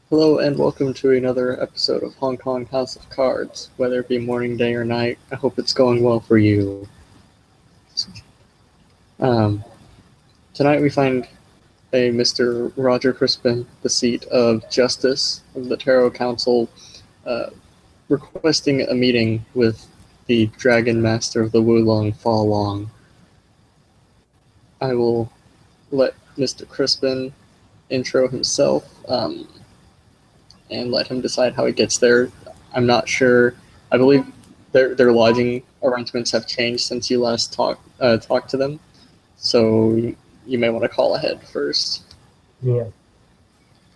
Hello and welcome to another episode of Hong Kong House of Cards. Whether it be morning, day, or night, I hope it's going well for you. Um, Tonight we find a Mr. Roger Crispin, the seat of Justice of the Tarot Council, uh, requesting a meeting with the Dragon Master of the Wulong Fa Long. I will let Mr. Crispin intro himself and let him decide how he gets there. I'm not sure. I believe their lodging arrangements have changed since you last talked to them, so you may want to call ahead first. Yeah.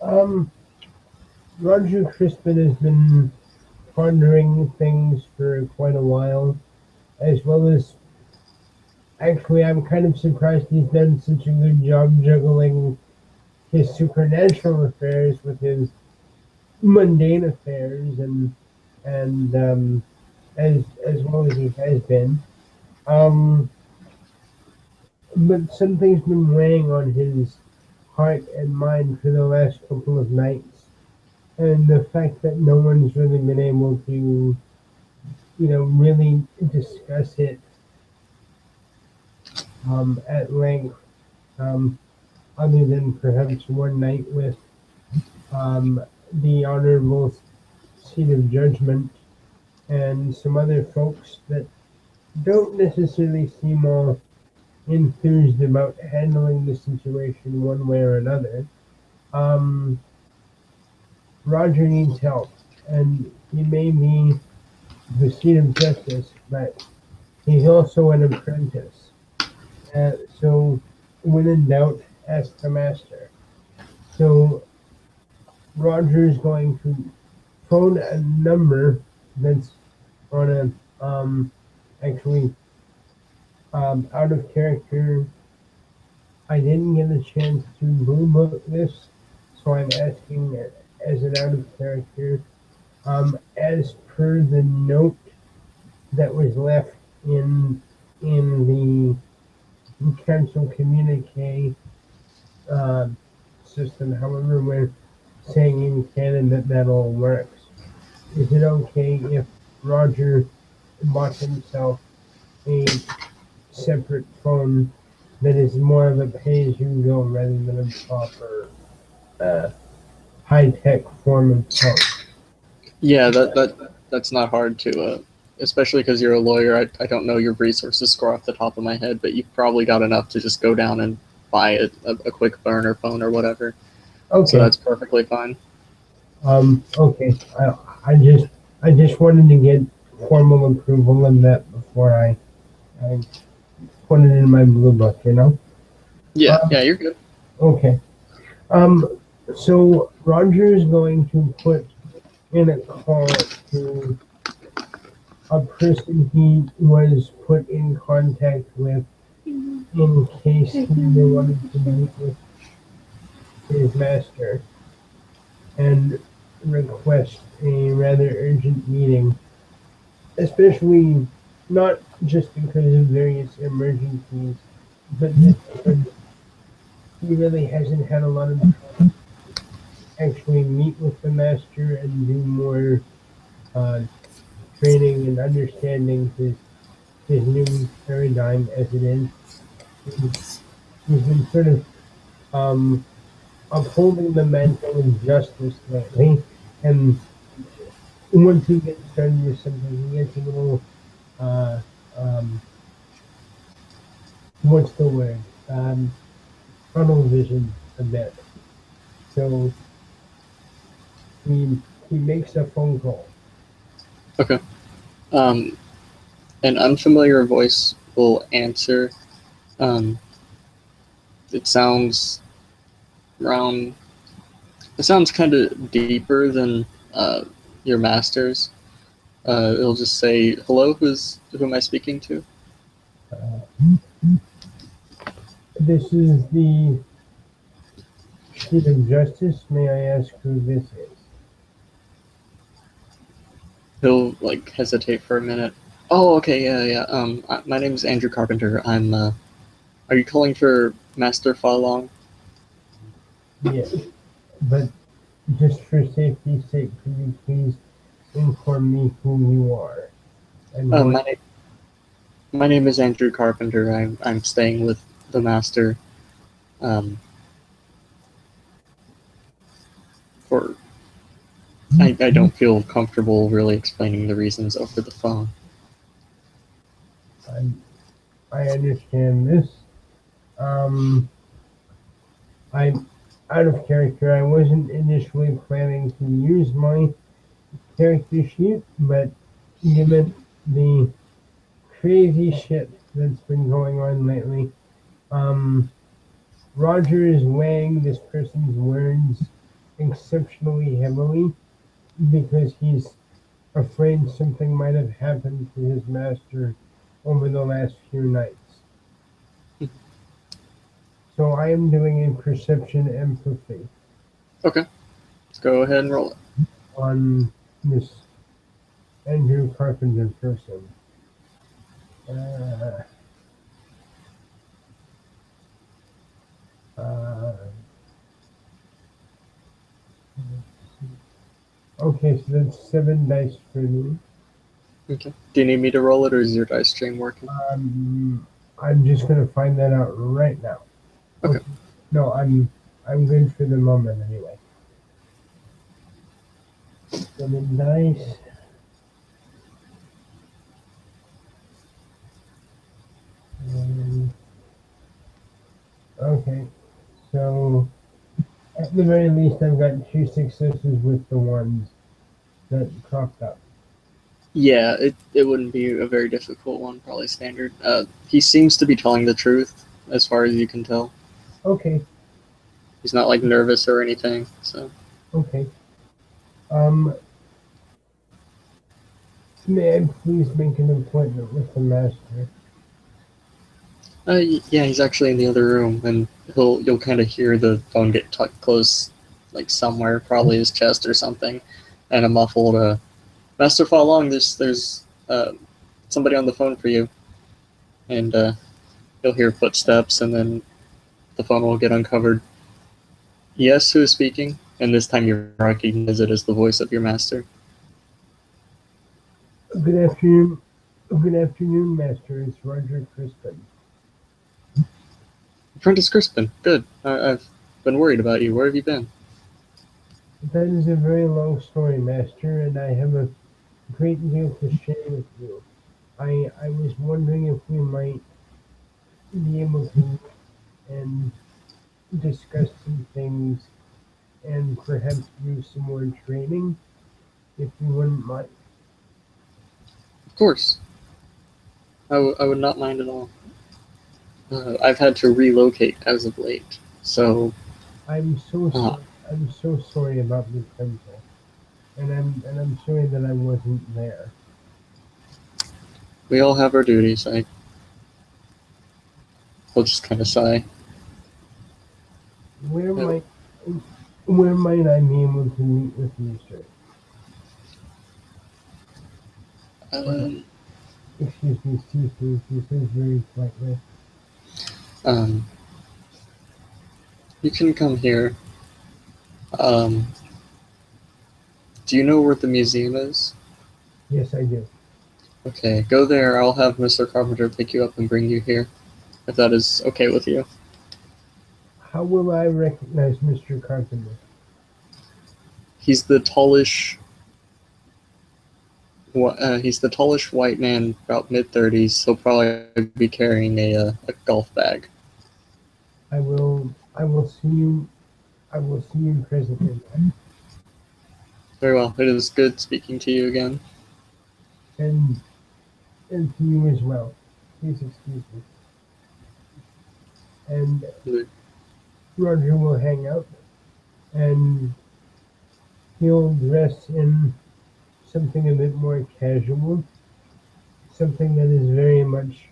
Um, Roger Crispin has been pondering things for quite a while, as well as actually, I'm kind of surprised he's done such a good job juggling his supernatural affairs with his mundane affairs, and as well as he has been. Um, but something's been weighing on his heart and mind for the last couple of nights. And the fact that no one's really been able to, really discuss it at length, um, other than perhaps one night with the Honorable Seat of Judgment and some other folks that don't necessarily seem all enthused about handling the situation one way or another. Um, Roger needs help, and he may be the seat of justice, but he's also an apprentice. So, when in doubt, ask the master. So, Roger's going to phone a number that's on actually, out of character. I didn't get a chance to blue book this, so I'm asking it as an out of character. As per the note that was left in the council communique uh, system, however we're saying in canon that all works. Is it okay if Roger bought himself a separate phone that is more of a pay-as-you-go rather than a proper uh, high-tech form of phone? Yeah, that's not hard to, especially because you're a lawyer. I don't know your resources score off the top of my head, but you've probably got enough to just go down and buy a quick burner phone or whatever. So Okay. that's perfectly fine. Okay. I just wanted to get formal approval of that before I put it in my blue book. Yeah, Um, yeah, you're good. okay. Um, so Roger is going to put in a call to a person he was put in contact with in case he wanted to meet with his master and request a rather urgent meeting, especially not just because of various emergencies, but just because he really hasn't had a lot of time to actually meet with the master and do more uh, training and understanding his new paradigm as it is. He's, he's been sort of um, upholding the mantle of justice lately, and once he gets started with something, he gets a little uh, um, what's the word? Tunnel vision a bit. So he he makes a phone call. Okay. Um, an unfamiliar voice will answer. Um, it sounds around. It sounds kind of deeper than your master's. It'll just say, "Hello, who am I speaking to?" Uh, this is the seat of justice. May I ask who this is? He'll like hesitate for a minute. Oh, okay, yeah, yeah. My name is Andrew Carpenter. I'm. Are you calling for Master Fa Long? Yes, but just for safety's sake, could you please inform me who you are and Uh, my, what? na- my name is Andrew Carpenter. I'm staying with the master. Um, for I don't feel comfortable really explaining the reasons over the phone. I understand this. Um, I'm out of character. I wasn't initially planning to use my character sheet, but given the crazy shit that's been going on lately, um, Roger is weighing this person's words exceptionally heavily because he's afraid something might have happened to his master over the last few nights. So I am doing a perception empathy Okay, let's go ahead and roll it. on this Andrew Carpenter person. Uh, uh, okay, so that's 7 dice for me. Okay. Do you need me to roll it, or is your dice stream working? Um, I'm just gonna find that out right now. Okay. No, I'm good for the moment anyway. 7 dice. Um, okay, so at the very least, I've got 2 successes with the ones that cropped up. Yeah, it wouldn't be a very difficult one, probably standard. He seems to be telling the truth, as far as you can tell. Okay, He's not like nervous or anything. So, okay. Um, may I please make an appointment with the master? yeah, he's actually in the other room, and you'll kind of hear the phone get tucked close, like somewhere, probably his chest or something, and a muffled "Master Fa Long, there's somebody on the phone for you," and you'll hear footsteps, and then the phone will get uncovered. Yes, who is speaking? And this time you recognize it as the voice of your master. Good afternoon. Good afternoon, master. It's Roger Crispin. Apprentice Crispin, good. I've been worried about you. Where have you been? That is a very long story, master, and I have a great deal to share with you. I was wondering if we might be able to meet and discuss some things and perhaps do some more training, if you wouldn't mind. Of course. I would not mind at all. I've had to relocate as of late, so I'm so uh, sorry. I'm so sorry about the temple, and I'm sorry that I wasn't there. we all have our duties. Will just kind of sigh. Where Uh, might where might I be able to meet with you, sir? um, Excuse me, Sifu. He says very politely. um, you can come here. Um, do you know where the museum is? Yes, I do. Okay, go there. I'll have Mr. Carpenter pick you up and bring you here, if that is okay with you. How will I recognize Mr. Carpenter? He's the tallish. He's the tallish white man, about mid-30s. He'll probably be carrying a golf bag. I will see you. I will see you presently. Very well. It is good speaking to you again. And and to you as well. Please excuse me. And Roger will hang up and he'll dress in something a bit more casual. Something that is very much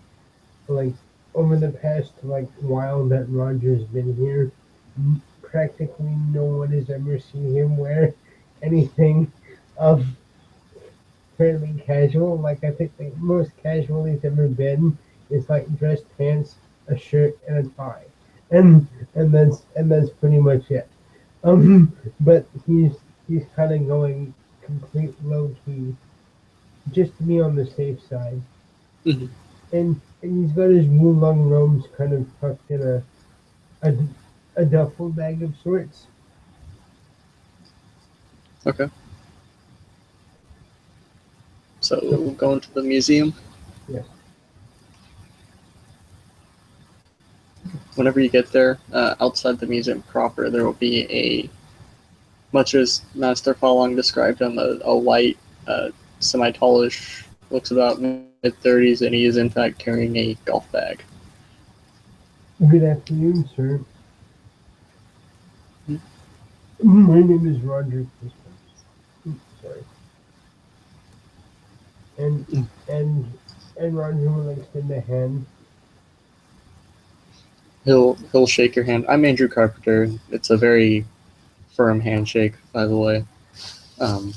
like over the past while that Roger's been here, practically no one has ever seen him wear anything of fairly casual. Like I think the most casual he's ever been is like dress pants, a shirt, and a tie, and that's pretty much it. But he's kind of going complete low key, just to be on the safe side. Mhm. And he's got his Wulong robes kind of tucked in a a duffel bag of sorts. Okay. So So going to the museum. yes, Whenever you get there, outside the museum proper, there will be a, much as Master Falong described him, a white, semi-tallish, looks about mid-30s, and he is in fact carrying a golf bag. good afternoon, sir. Hmm. My name is Roger Crispin. Sorry, and and and Roger will extend a hand. He'll shake your hand. I'm Andrew Carpenter. It's a very firm handshake, by the way. Um,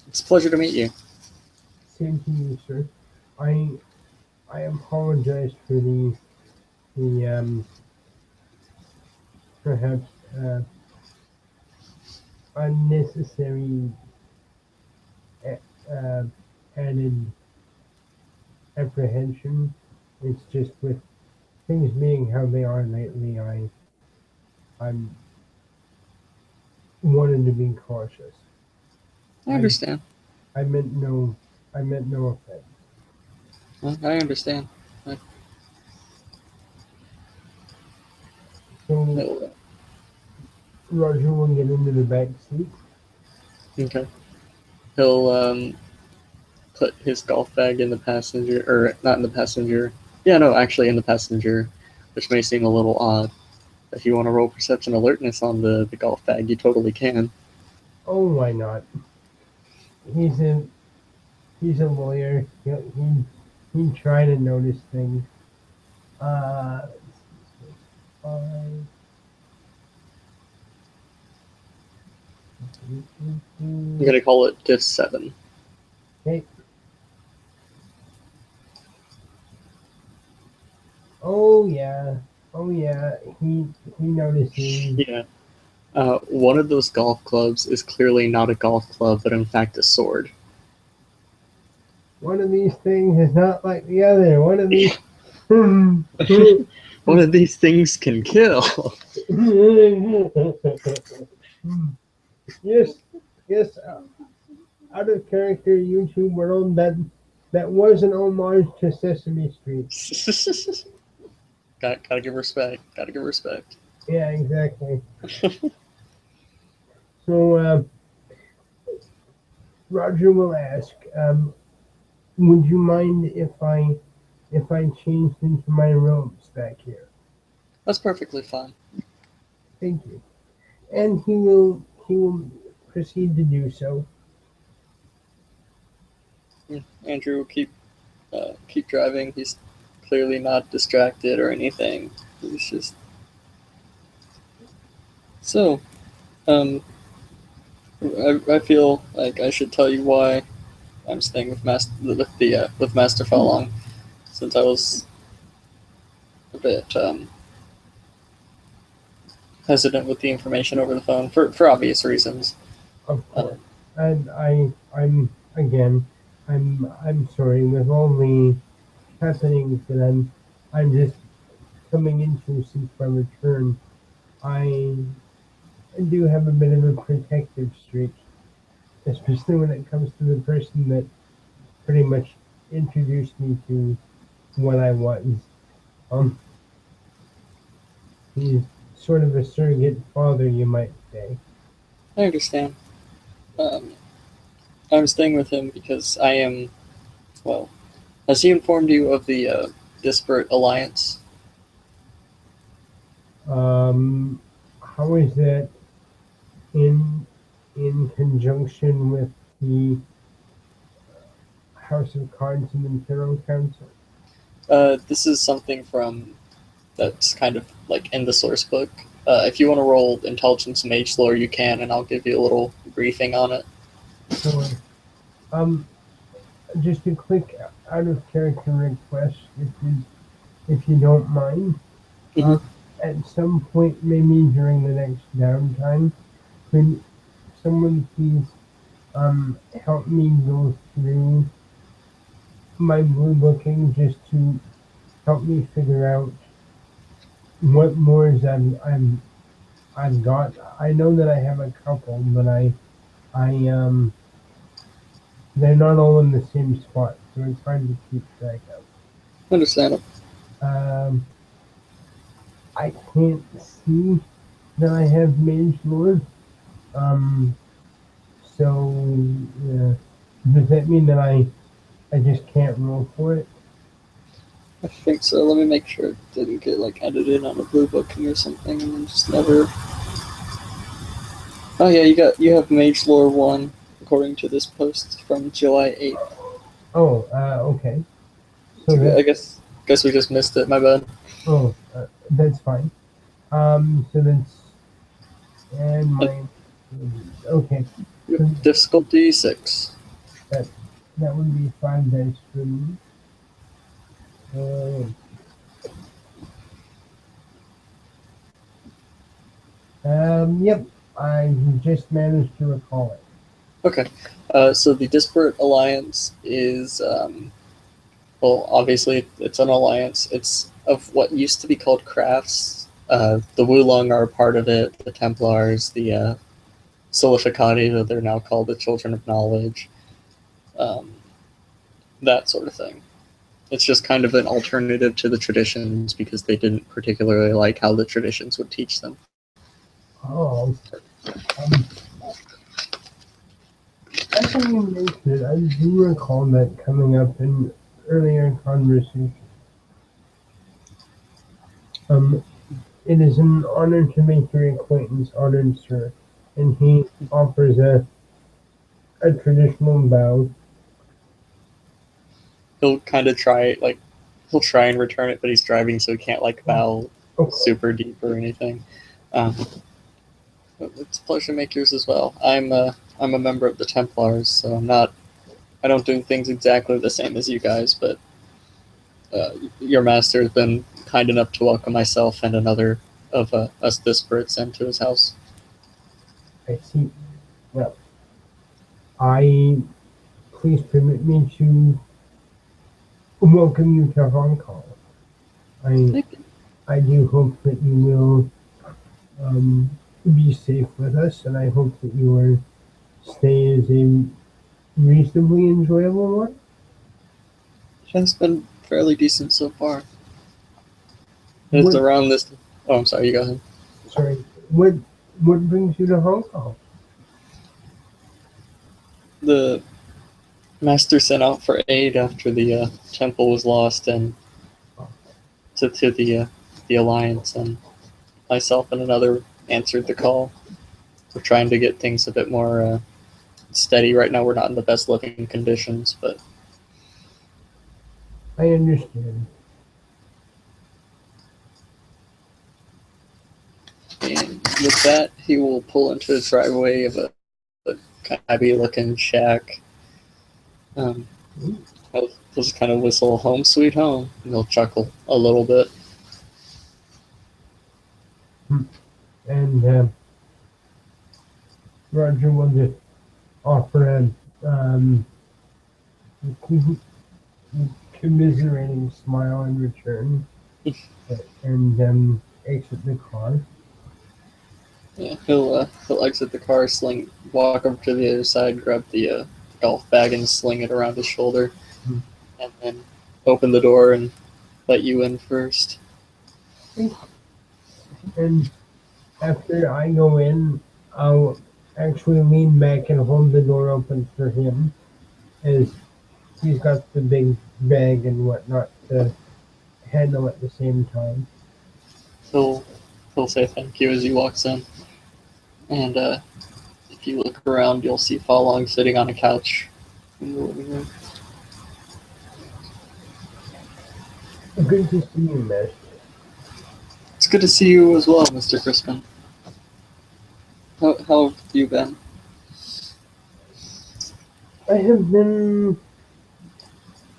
it's a pleasure to meet you. Same to you, sir. I I apologize for the perhaps unnecessary uh, added apprehension. It's just with things being how they are lately, I'm wanted to be cautious. I I understand. I meant no I meant no offense. I understand. I, So no, Roger will get into the back seat. okay. He'll put his golf bag in the passenger, or not in the passenger. Yeah, no, actually in the passenger, which may seem a little odd. If you want to roll perception alertness on the golf bag, you totally can. Oh, why not? He's a he's a lawyer. He'd try to notice things. Let's see, so 5. I'm gonna call it diff 7. Okay. Oh yeah. Oh yeah. He notices. Yeah. One of those golf clubs is clearly not a golf club, but in fact a sword. One of these things is not like the other. One of these. One of these things can kill. Yes, yes. Out of character YouTube world, that was an homage to Sesame Street. Gotta give respect. Gotta give respect. Yeah, exactly. So Roger will ask, would you mind if I changed into my robes back here? That's perfectly fine. Thank you. And he will proceed to do so. Yeah, Andrew will keep driving. He's clearly not distracted or anything. He's just so. Um, I feel like I should tell you why I'm staying with Master Falong, since I was a bit hesitant with the information over the phone for obvious reasons. Of Uh, course. And I'm again, I'm sorry with all the happenings that I'm just coming into since my return. I do have a bit of a protective streak, especially when it comes to the person that pretty much introduced me to what I was. Um, he's sort of a surrogate father, you might say. I understand. Um, I'm staying with him because I am, well, has he informed you of the disparate alliance? How is that in in conjunction with the House of Cards and Imperial Council? This is something from that's kind of like in the source book. If you want to roll intelligence mage lore, you can, and I'll give you a little briefing on it. Sure. Um, just a quick out of character request, if you don't mind. Hmm. Um, at some point, maybe during the next downtime, could someone please help me go through my blue booking just to help me figure out what mores I've got. I know that I have a couple, but I they're not all in the same spot, so it's hard to keep track of. Understandable. Um, I can't see that I have Mage Lord. Um, so does that mean that I just can't roll for it? I think so. Let me make sure it didn't get like edited on a blue booking or something, and then just never. Oh yeah, you have Mage Lore 1 according to this post from July 8th. Oh, okay. So I that guess we just missed it. My bad. that's fine. So that's and my okay. So Difficulty 6. that that would be 5 dice for me. Yep. I just managed to recall it. Okay. So the Disparate Alliance is, well, obviously it's an alliance. It's of what used to be called crafts. The Wulong are a part of it, the Templars, the Solificati, that they're now called the Children of Knowledge, um, that sort of thing. It's just kind of an alternative to the traditions because they didn't particularly like how the traditions would teach them. Oh, as you mentioned, I do recall that coming up in earlier conversation. It is an honor to make your acquaintance, honored sir, and he offers a traditional bow. He'll kind of try, like, he'll try and return it, but he's driving, so he can't, like, bow super deep or anything. It's a pleasure to make yours as well. I'm a member of the Templars, so I don't do things exactly the same as you guys, but your master has been kind enough to welcome myself and another of us disparates into his house. I see. Well, please permit me to welcome you to Hong Kong. I do hope that you will be safe with us, and I hope that your stay is a reasonably enjoyable one. It's been fairly decent so far. It's around this. Oh, I'm sorry. You go ahead. Sorry. What brings you to Hong Kong? The master sent out for aid after the temple was lost, and to the alliance, and myself and another answered the call. We're trying to get things a bit more steady right now. We're not in the best living conditions, but I understand. and with that, he will pull into the driveway of a cabby-looking shack. He'll just kind of whistle "Home Sweet Home," and he'll chuckle a little bit. And Roger will just offer a commiserating smile in return, and exit the car. Yeah, he'll exit the car, walk over to the other side, grab the golf bag, and sling it around his shoulder, and then open the door and let you in first. And after I go in, I'll actually lean back and hold the door open for him, as he's got the big bag and whatnot to handle at the same time. He'll say thank you as he walks in, and if you look around, you'll see Fa Long sitting on a couch in the living room. Good to see you, Master. It's good to see you as well, Mr. Crispin. How have you been? I have been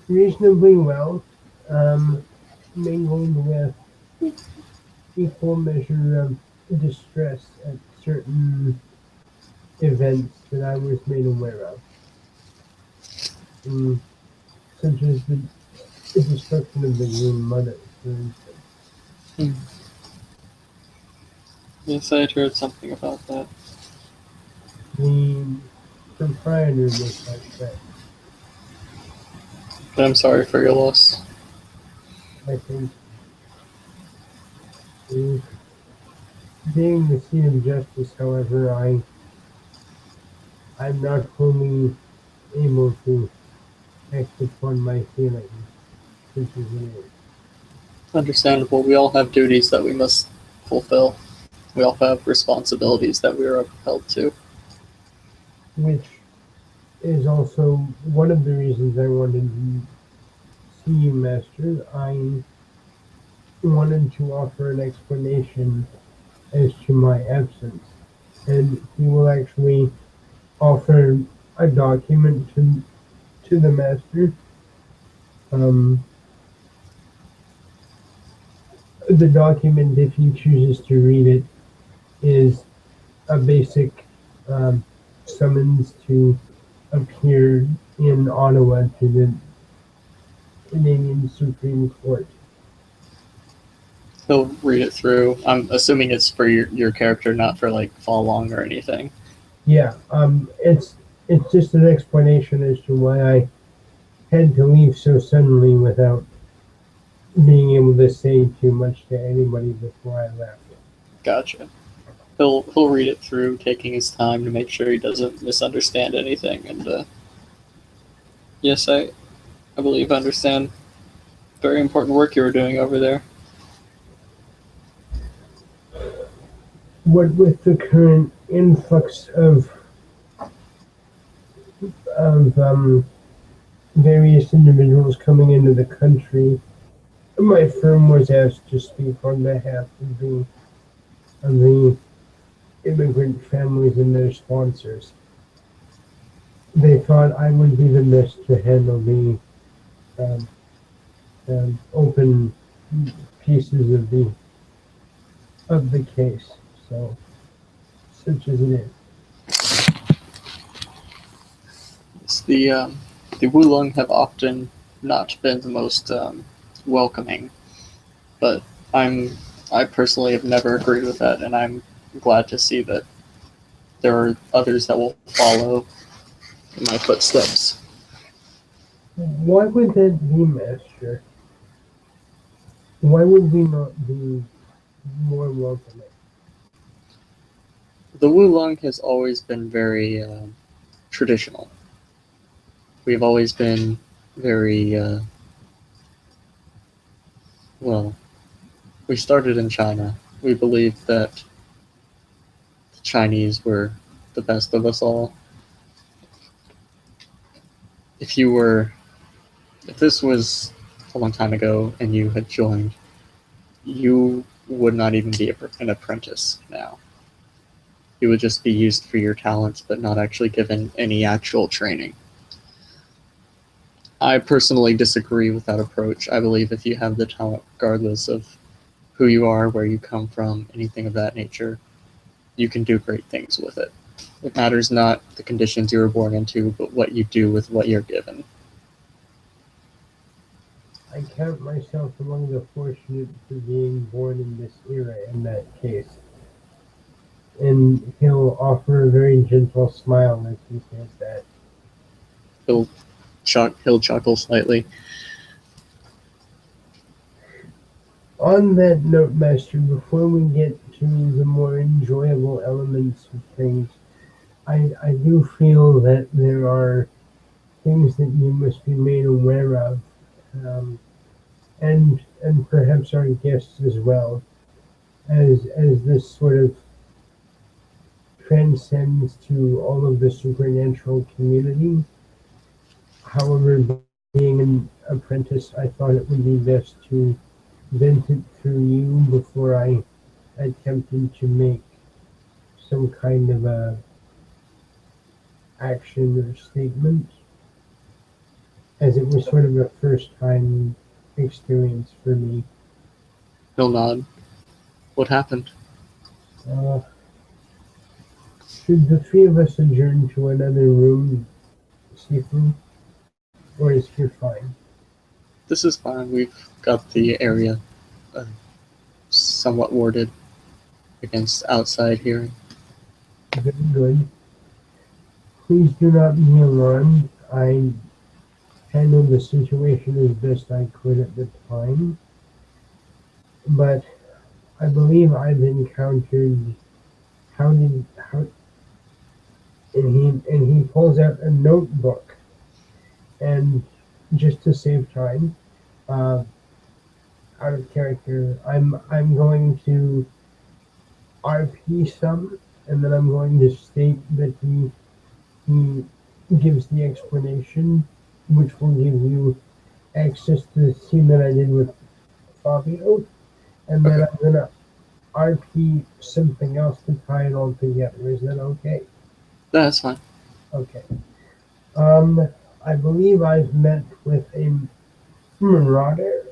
reasonably well, mingled with equal measure of distress at certain events that I was made aware of, such as the destruction of the Green Mother, for instance. Yes, I had heard something about that. The proprietor was my friend. But I'm sorry for your loss. I think being the seat of justice, however, I'm not fully able to act upon my feelings, such as it is. Understandable. We all have duties that we must fulfill. We all have responsibilities that we are upheld to. Which is also one of the reasons I wanted to see you, Master. I wanted to offer an explanation as to my absence, and he will actually offer a document to the Master. Um, the document, if he chooses to read it, is a basic um, summons to appear in Ottawa to the Canadian Supreme Court. He'll read it through. I'm assuming it's for your character, not for like Fall Long or anything. Yeah, it's just an explanation as to why I had to leave so suddenly without being able to say too much to anybody before I left. Gotcha. He'll read it through, taking his time to make sure he doesn't misunderstand anything. And yes, I believe I understand. Very important work you were doing over there. What with the current influx of various individuals coming into the country, my firm was asked to speak on behalf of the immigrant families and their sponsors. They thought I would be the best to handle um, open pieces of the case. So, such as it is. It's the Wulong have often not been the most welcoming, but I personally have never agreed with that, and I'm glad to see that there are others that will follow in my footsteps. Why would that be, Master? Why would we not be more welcoming? The Wulong has always been very traditional. We've always been very well. We started in China. We believed that the Chinese were the best of us all. If you were, if this was a long time ago and you had joined, you would not even be an apprentice now. You would just be used for your talents, but not actually given any actual training. I personally disagree with that approach. I believe if you have the talent, regardless of who you are, where you come from, anything of that nature, you can do great things with it. It matters not the conditions you were born into, but what you do with what you're given. I count myself among the fortunate for being born in this era in that case. And he'll offer a very gentle smile as he says that. He'll he'll chuckle slightly. On that note, Master, before we get to the more enjoyable elements of things, I do feel that there are things that you must be made aware of, um, and perhaps our guests as well, as this sort of transcends to all of the supernatural community. However, being an apprentice, I thought it would be best to vent it through you before I attempted to make some kind of a action or statement, as it was sort of a first time experience for me. He'll nod. What happened? Uh, Should the three of us adjourn to another room, Sifu? Or is here fine? This is fine. We've got the area uh, somewhat warded against outside hearing. Very good. Please do not be alarmed. I handled the situation as best I could at the time. But I believe I've encountered how and he pulls out a notebook, and just to save time, uh, out of character, I'm going to RP some, and then I'm going to state that he gives the explanation, which will give you access to the scene that I did with Fabio, and then Okay. I'm gonna RP something else to tie it all together. Is that okay? That's fine. Okay. I believe I've met with a marauder.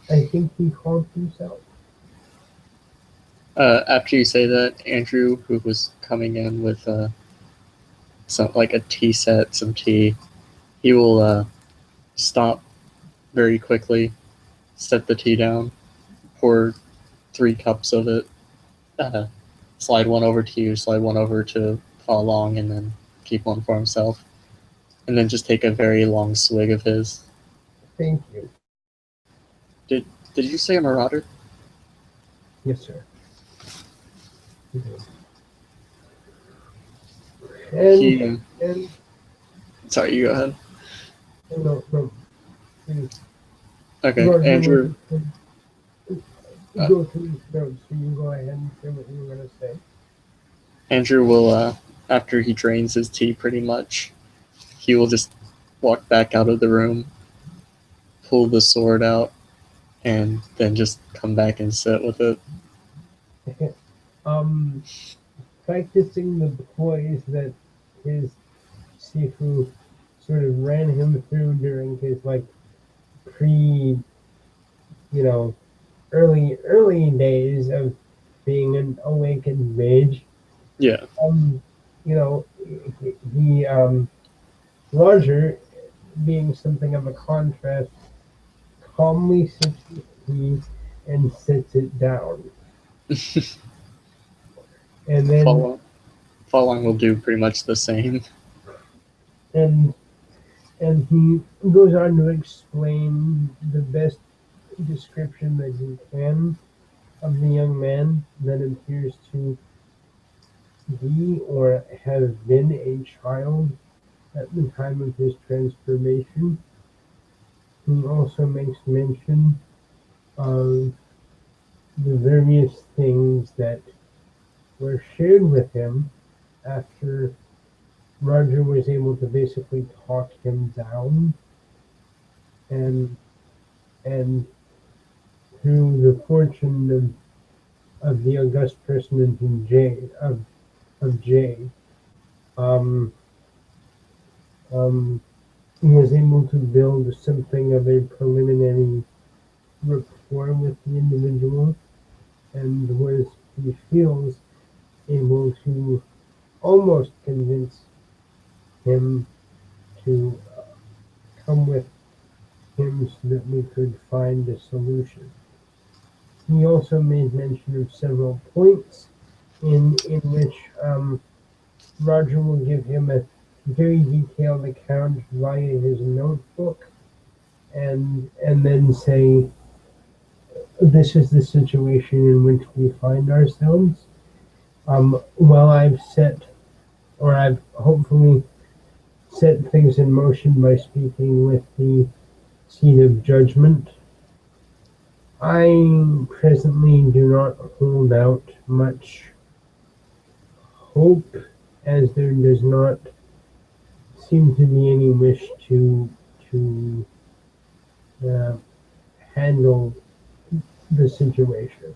I think he called himself. After you say that, Andrew, who was coming in with some like a tea set, some tea, he will stop very quickly, set the tea down, pour 3 cups of it, uh, slide one over to you, slide one over to Fa Long, and then keep one for himself, and then just take a very long swig of his. Thank you. Did you say a marauder? Yes, sir. And He. and Sorry, you go ahead. no, please. Okay, Roger, Andrew. go through his notes, so you go ahead and say what you were gonna say. Andrew will, after he drains his tea pretty much, he will just walk back out of the room, pull the sword out, and then just come back and sit with it. um, Practicing the poise that his Sifu sort of ran him through during his like pre, you know, early days of being an awakened mage. Yeah. You know, he Roger, being something of a contrast, calmly sips his tea and sets it down, and then Following will do pretty much the same. and and he goes on to explain the best description that he can of the young man that appears to be or have been a child at the time of his transformation. He also makes mention of the various things that were shared with him after Roger was able to basically talk him down, and and through the fortune of the august personage in Jay, um, um, was able to build something of a preliminary rapport with the individual, and was, he feels, able to almost convince him to come with him so that we could find a solution. He also made mention of several points in which Roger will give him a very detailed account via his notebook, and then say, this is the situation in which we find ourselves. Well, I've hopefully set things in motion by speaking with the seat of judgment. I presently do not hold out much hope, as there does not seem to be any wish to uh, handle the situation.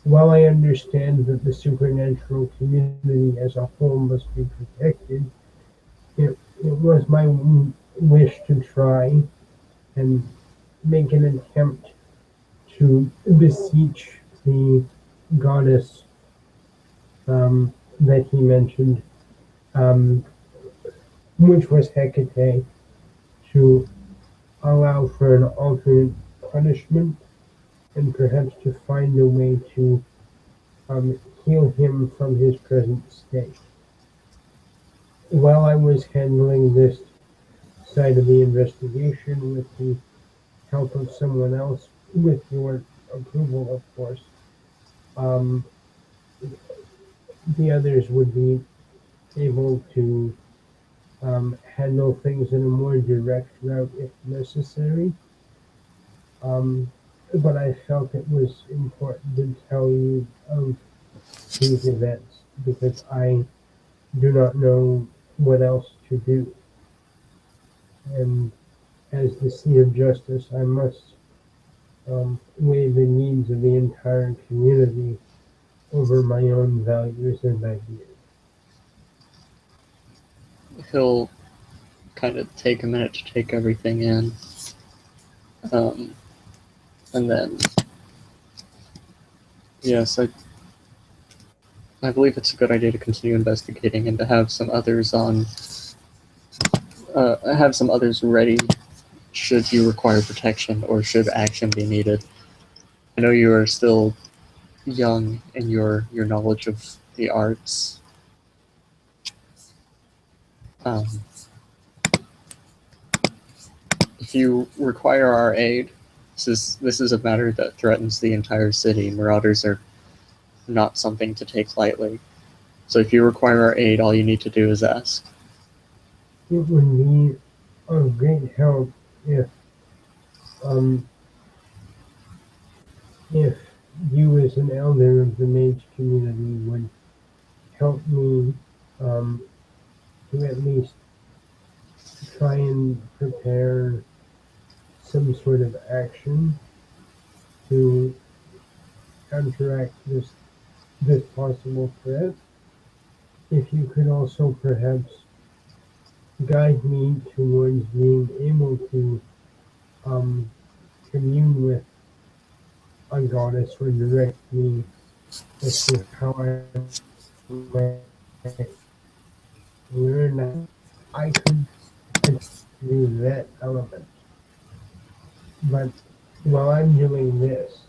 While I understand that the supernatural community as a whole must be protected, it was my wish to try and make an attempt to beseech the goddess that he mentioned um, which was Hecate, to allow for an alternate punishment and perhaps to find a way to heal him from his present state. While I was handling this side of the investigation with the help of someone else, with your approval, of course, um, the others would be able to handle things in a more direct route if necessary. Um, but I felt it was important to tell you of these events because I do not know what else to do. And as the seat of justice, I must weigh the needs of the entire community over my own values and ideas. He'll kind of take a minute to take everything in, um, and then yes, I believe it's a good idea to continue investigating and to have some others have some others ready should you require protection or should action be needed. I know you are still young in your knowledge of the arts. Um, if you require our aid, this is a matter that threatens the entire city. Marauders are not something to take lightly. So if you require our aid, all you need to do is ask. It would be of great help um, if you, as an elder of the mage community, would help me um, to at least try and prepare some sort of action to counteract this possible threat. If you could also perhaps guide me towards being able to um, commune with a goddess or direct me as to how I might learn that, I could do that element. But while I'm doing this,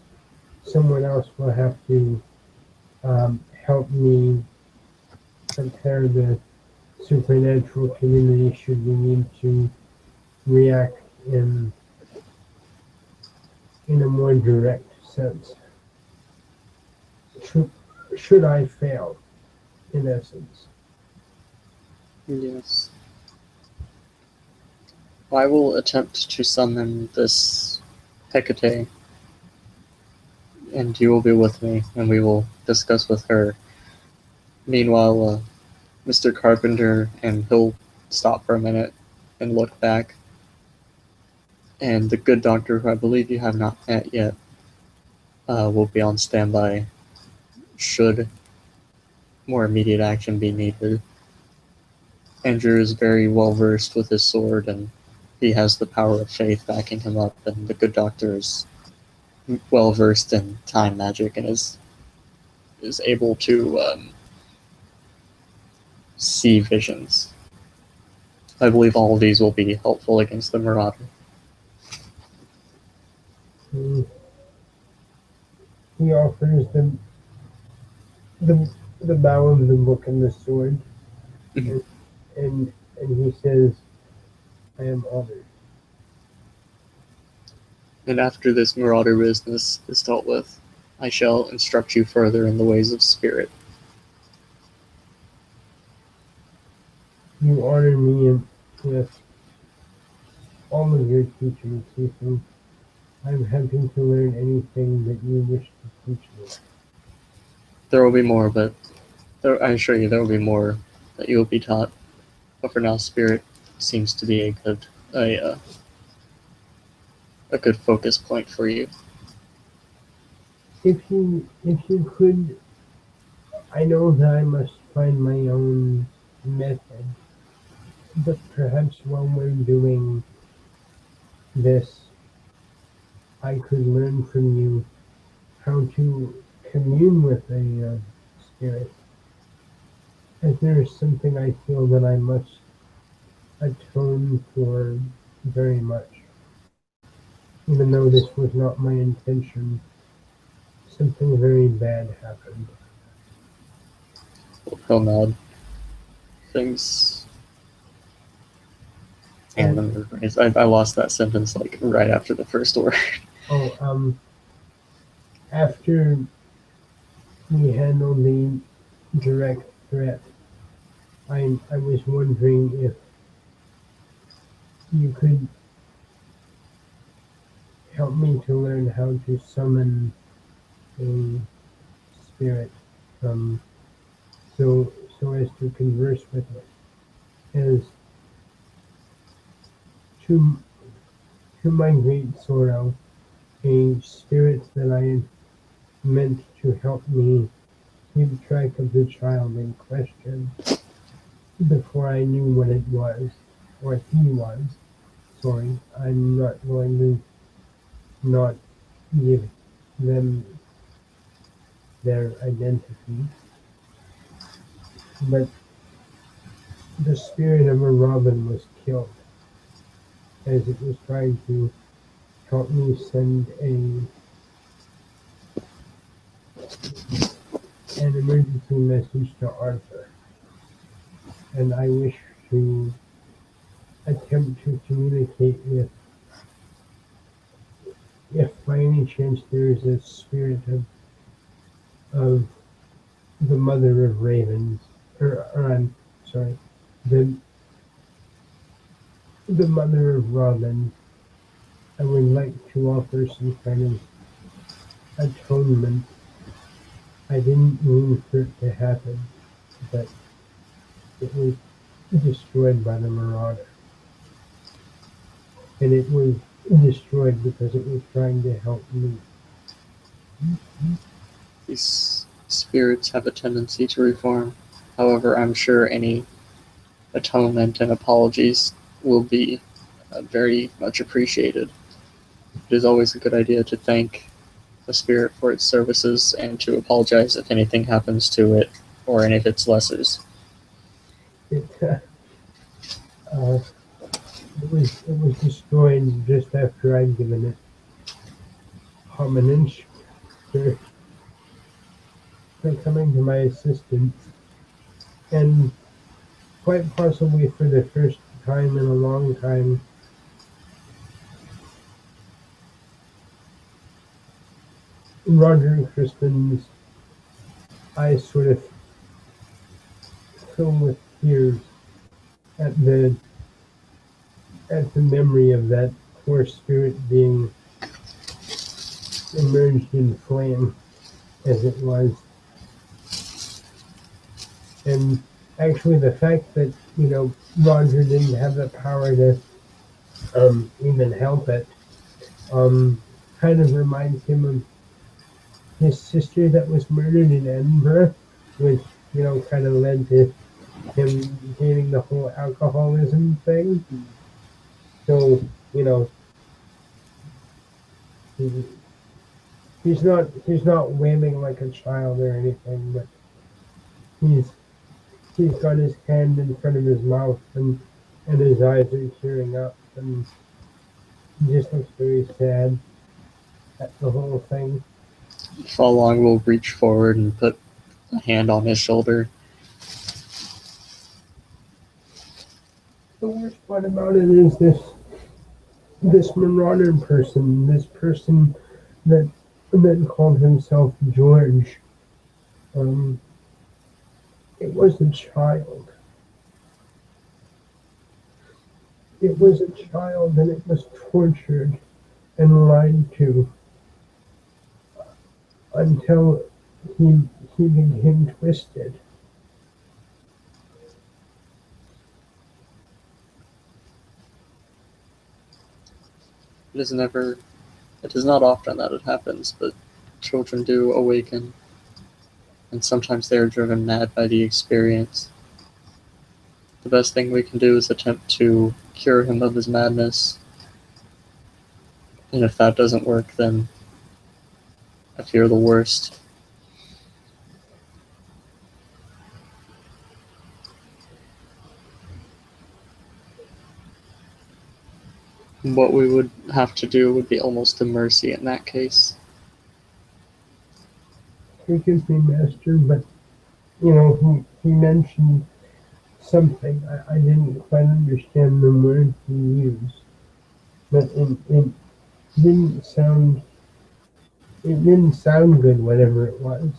someone else will have to help me prepare the supernatural community should we need to react in a more direct sense. Should, should I fail, in essence? Yes. I will attempt to summon this Hecate, and you will be with me, and we will discuss with her. Meanwhile, Mr. Carpenter, and he'll stop for a minute and look back. And the good doctor, who I believe you have not met yet, will be on standby should more immediate action be needed. Andrew is very well versed with his sword, and he has the power of faith backing him up, and the good doctor is well versed in time magic and is able to see visions. I believe all of these will be helpful against the Marauder. He offers the, the bow of the book and the sword, Mhm. and he says, I am honored. And after this Marauder business is dealt with, I shall instruct you further in the ways of spirit. You honor me with all of your teachings, Cecil. I'm happy to learn anything that you wish to teach me. There will be more, but I assure you there will be more that you will be taught. But for now, spirit seems to be a good focus point for you. If you could, I know that I must find my own method, but perhaps while we're doing this, I could learn from you how to commune with a spirit. as there is something I feel that I must atone for very much. Even though this was not my intention, something very bad happened. He'll nod. Things. And I lost that sentence like right after the first word. After we handled the direct threat, I was wondering if you could help me to learn how to summon a spirit, um, so as to converse with it. As to my great sorrow, a spirit that I meant to help me keep track of the child in question before I knew what it was, or he was. Sorry, I'm not going to not give them their identity, but the spirit of a robin was killed as it was trying to help me send an emergency message to Arthur, and I wish to attempt to communicate with, if by any chance there is a spirit of the mother of ravens, or I'm sorry, the mother of robins. I would like to offer some kind of atonement. I didn't mean for it to happen, but it was destroyed by the marauder. And it was destroyed because it was trying to help me. These spirits have a tendency to reform. However, I'm sure any atonement and apologies will be very much appreciated. It is always a good idea to thank the spirit for its services and to apologize if anything happens to it or any of its lessers. It was destroyed just after I'd given it homage for coming to my assistance, and quite possibly for the first time in a long time, Roger Crispin's eyes sort of fill with tears at the memory of that poor spirit being immersed in flame as it was. And actually the fact that, Roger didn't have the power to even help it, kind of reminds him of his sister that was murdered in Edinburgh, which, kind of led to him gaining the whole alcoholism thing. So, he's not wailing like a child or anything, but he's got his hand in front of his mouth, and his eyes are tearing up, and he just looks very sad at the whole thing. Falong will reach forward and put a hand on his shoulder. The worst part about it is this marauder person, this person that called himself George. It was a child. It was a child, and it was tortured and lied to until he became twisted. It is not often that it happens, but children do awaken, and sometimes they are driven mad by the experience. The best thing we can do is attempt to cure him of his madness, and if that doesn't work, then I fear the worst. What we would have to do would be almost a mercy in that case. Forgive me, Master, but he mentioned something. I didn't quite understand the word he used, but it didn't sound it didn't sound good, whatever it was.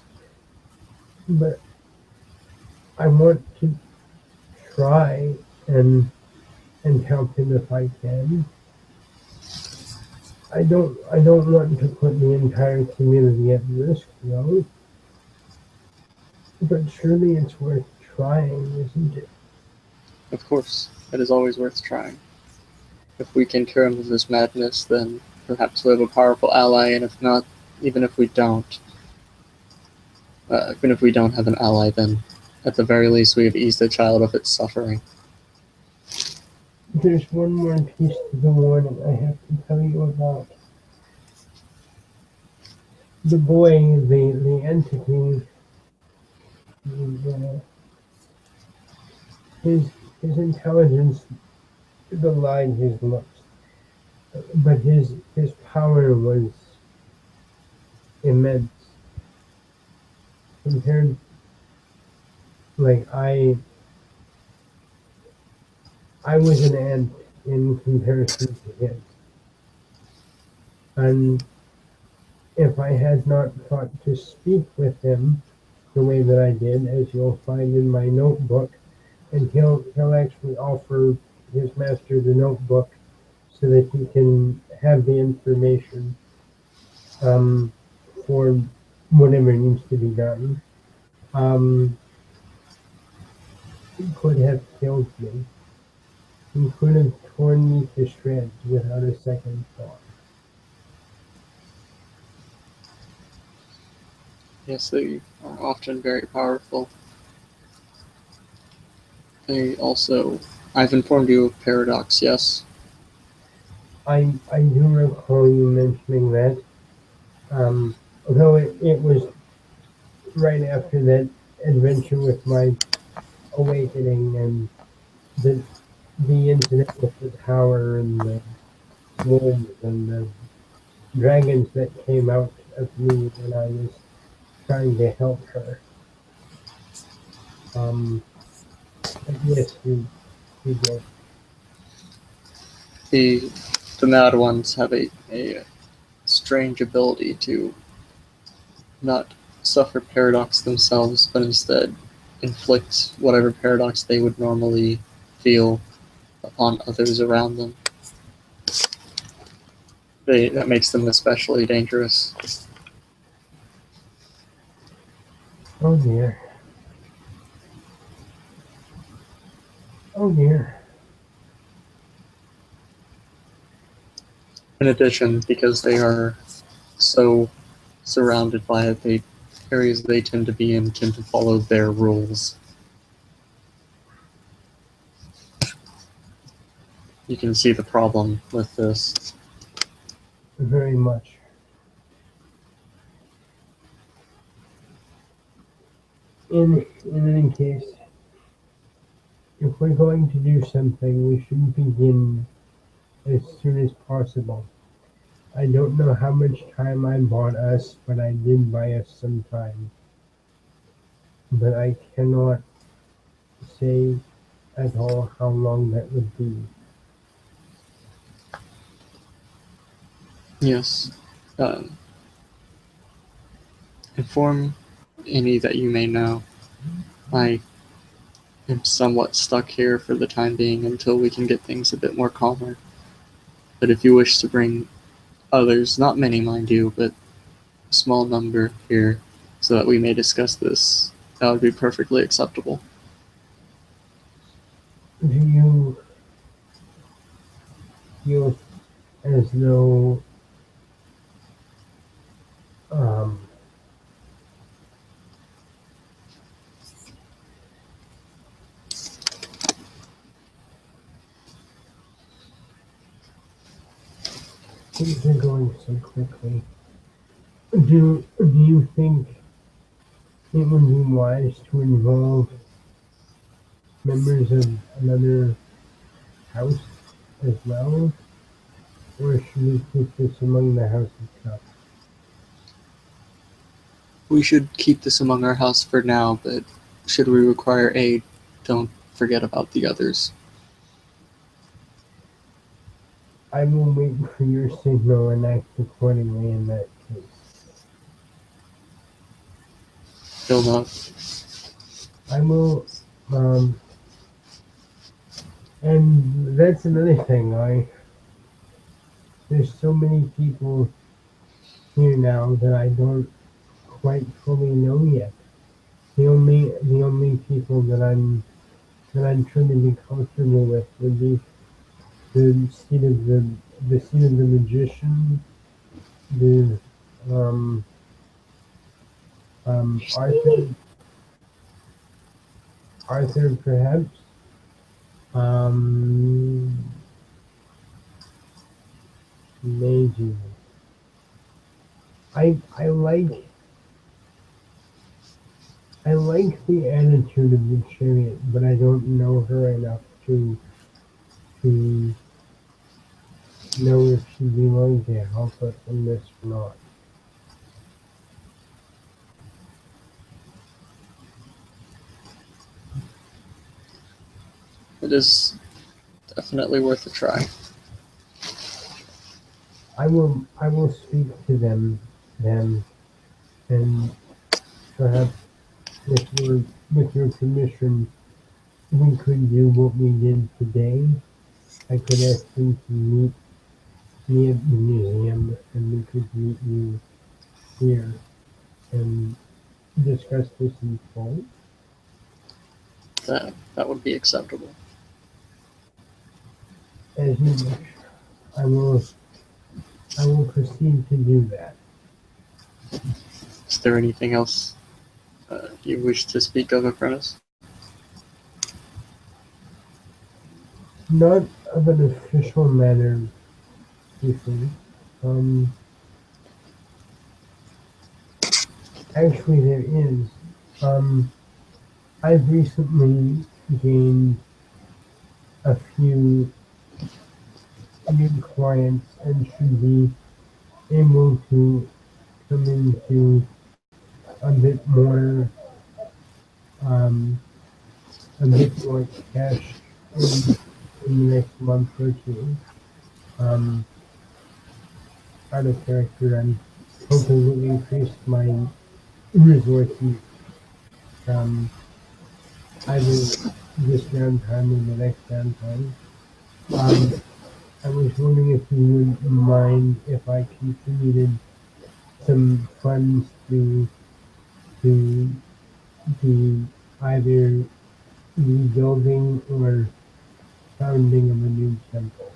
But I want to try and help him if I can. I don't want to put the entire community at risk, though. But surely it's worth trying, isn't it? Of course, it is always worth trying. If we can cure him of his madness, then perhaps we have a powerful ally, and if not, even if we don't, even if we don't have an ally, then at the very least we have eased the child of its suffering. There's one more piece to the warning I have to tell you about. The boy, the entity, his intelligence belied his looks, but his power was immense. Compared, like I was an ant in comparison to him, and if I had not thought to speak with him the way that I did, as you'll find in my notebook, and he'll actually offer his master the notebook so that he can have the information for whatever needs to be done. He could have killed me. He could have torn me to shreds without a second thought. Yes, they are often very powerful. I've informed you of Paradox, yes? I do recall you mentioning that, although it was right after that adventure with my awakening and the incident with the tower and the wolves and the dragons that came out of me when I was trying to help her. But yes, you did. The Mad Ones have a strange ability to not suffer paradox themselves, but instead inflict whatever paradox they would normally feel upon others around them. That makes them especially dangerous. Oh dear. Oh dear. In addition, because they are so surrounded by it, the areas they tend to be in tend to follow their rules. You can see the problem with this. Very much. In any case, if we're going to do something, we should begin as soon as possible. I don't know how much time I bought us, but I did buy us some time. But I cannot say at all how long that would be. Yes. Inform any that you may know. I am somewhat stuck here for the time being until we can get things a bit more calmer. But if you wish to bring others, not many mind you, but a small number here, so that we may discuss this, that would be perfectly acceptable. Do you feel as though um, things are going so quickly? Do you think it would be wise to involve members of another house as well? or should we keep this among the House of Cup? We should keep this among our house for now, but should we require aid, don't forget about the others. I will wait for your signal and act accordingly in that case. He'll know. I will, and that's another thing, there's so many people here now that I don't quite fully know yet. The only people that I'm trying to be comfortable with would be the seat of the magician, the Arthur perhaps, maybe. I like the attitude of the chariot, but I don't know her enough to know if she'd be willing to help us in this or not. It is definitely worth a try. I will speak to them, and perhaps with your permission, we could do what we did today. I could ask them to meet me at the museum, and we could meet you here and discuss this in full. That would be acceptable. As you wish. I will proceed to do that. Is there anything else you wish to speak of, Apprentice? Not of an official manner, briefly. Actually, there is. I've recently gained a few new clients and should be able to come into a bit more cash in the next month or two. Out of character, I'm hoping to increase my resources either this downtime or the next downtime. I was wondering if you would mind if I contributed some funds to the either rebuilding or founding of a new temple.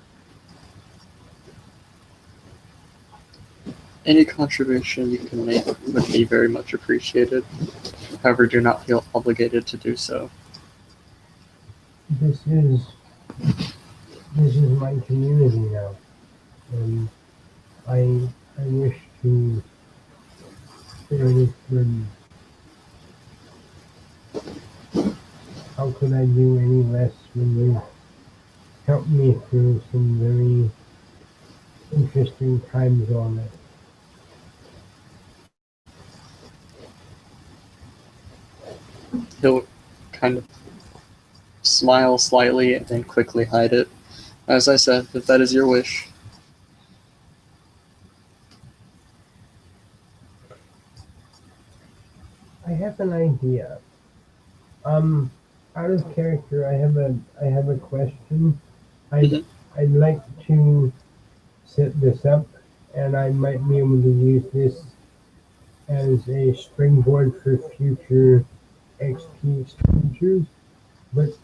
Any contribution you can make would be very much appreciated. However, do not feel obligated to do so. This is my community now, and I wish to share this burden. How could I do any less when you helped me through some very interesting times on it? He'll kind of smile slightly and then quickly hide it. As I said, if that is your wish. I have an idea. Out of character, I have a question. I'd like to set this up, and I might be able to use this as a springboard for future XP expenditures. But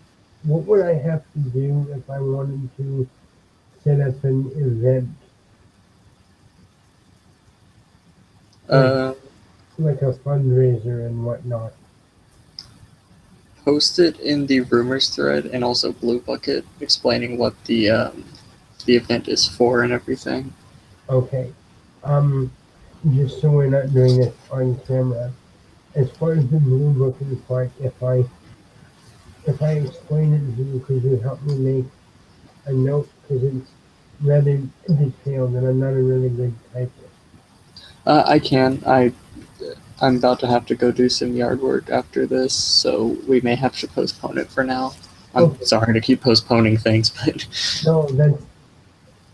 what would I have to do if I wanted to set up an event? Like a fundraiser and whatnot. Post it in the rumors thread and also Blue Bucket, explaining what the event is for and everything. Okay. Just so we're not doing this on camera. As far as the Blue Bucket part, if I explain it to you, could you help me make a note? Because rather detailed, and I'm not a really good typist. I can. I'm about to have to go do some yard work after this, so we may have to postpone it for now. I'm Okay. sorry to keep postponing things, but No,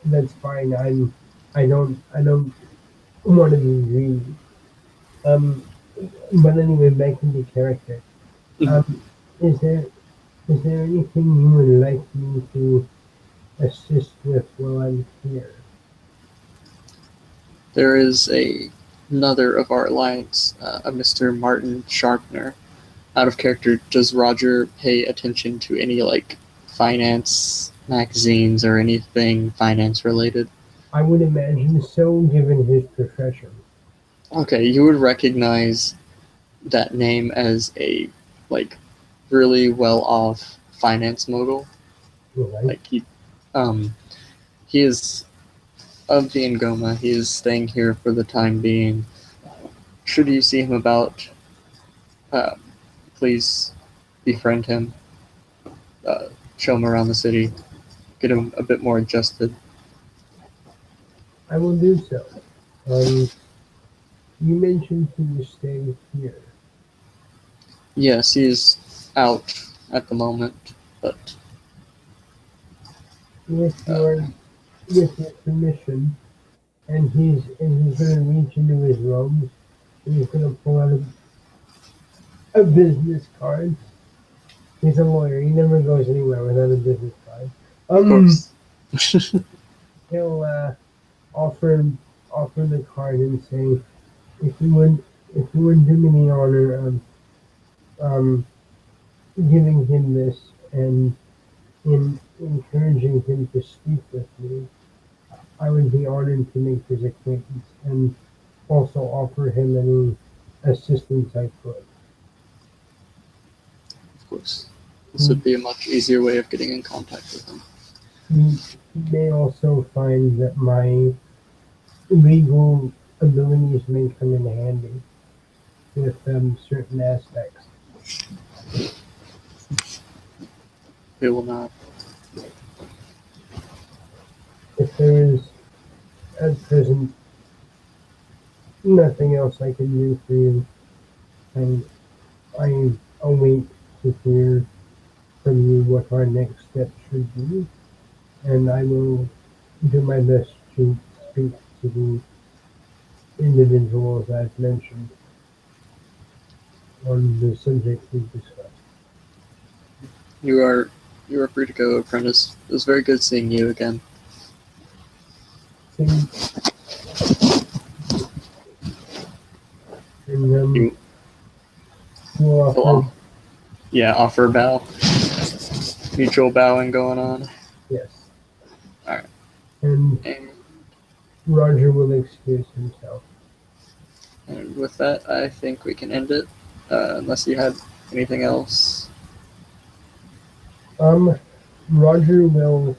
that's fine. I don't want to be greedy. Um, but anyway, back into character. Um, is there is there anything you would like me to assist with while I'm here? there is another of our alliance, a Mr. Martin Sharpner. Out of character, does Roger pay attention to any like finance magazines or anything finance related? I would imagine so, given his profession. Okay, you would recognize that name as a like really well off finance mogul. Right? Like um he is of the Ngoma. He is staying here for the time being. Should you see him about, uh, please befriend him. Show him around the city. Get him a bit more adjusted. I will do so. Um, you mentioned he was staying here. Yes, he is out at the moment, but With uh, your permission, and he's gonna reach into his robes and he's gonna pull out a business card. He's a lawyer. He never goes anywhere without a business card. of course. He'll offer offer the card and say, if you would do me the honor of um, giving him this and in encouraging him to speak with me, I would be honored to make his acquaintance and also offer him any assistance I could. Of course. This He, would be a much easier way of getting in contact with him. he may also find that my legal abilities may come in handy with certain aspects. He will not. If there is at present nothing else I can do for you, I, I await to hear from you what our next step should be, and I will do my best to speak to the individuals I've mentioned on the subject we've discussed. You are you are free to go, apprentice. It was very good seeing you again. And, You we'll will offer, offer a bow. Mutual bowing going on. yes. Alright. And And, Roger will excuse himself. and with that, I think we can end it. Unless you had anything else. Roger will,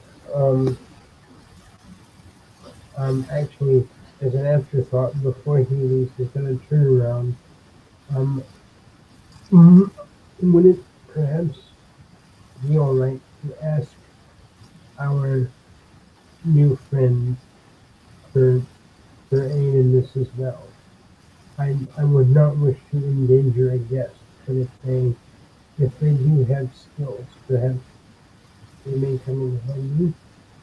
actually, as an afterthought, before he leaves, he's going to turn around. Um, would it perhaps be alright to ask our new friend for aid in this as well? I would not wish to endanger a guest, but if they do have skills, perhaps they may come in handy,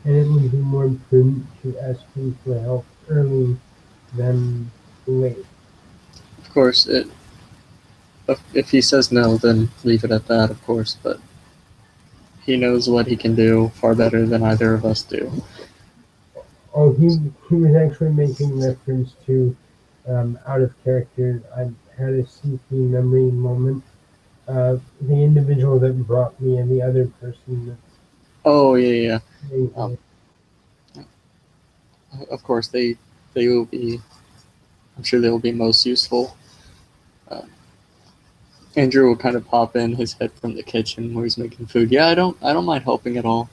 and it would be more prudent to ask him for help early than late. Of course, if he says no, then leave it at that, of course, but he knows what he can do far better than either of us do. Oh, he was actually making reference to out of character. I had a CP memory moment. The individual that brought me and the other person Oh, yeah. that Um, of course, they will be. I'm sure they will be most useful. Uh, Andrew will kind of pop in his head from the kitchen where he's making food. Yeah, I don't mind helping at all.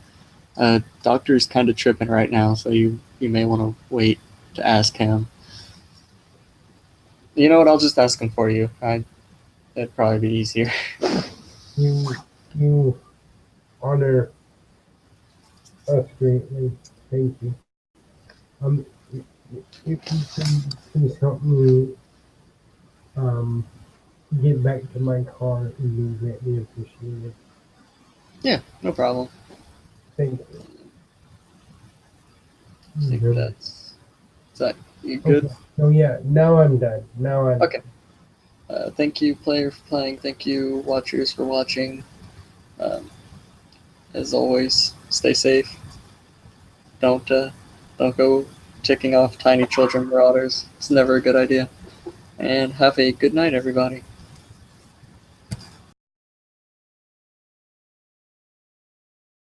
Doctor's kind of tripping right now, so you may want to wait to ask him. You know what? I'll just ask him for you. It'd probably be easier. you honor us greatly. Thank you. If you can please help me get back to my car, it would be greatly appreciated. Yeah, no problem. Thank you. I think Mhm. that's is that you good? Okay. Oh yeah, now I'm done. Okay. Thank you, player, for playing. Thank you, watchers, for watching. Um, as always, stay safe. Don't go ticking off tiny children marauders. It's never a good idea. And have a good night, everybody.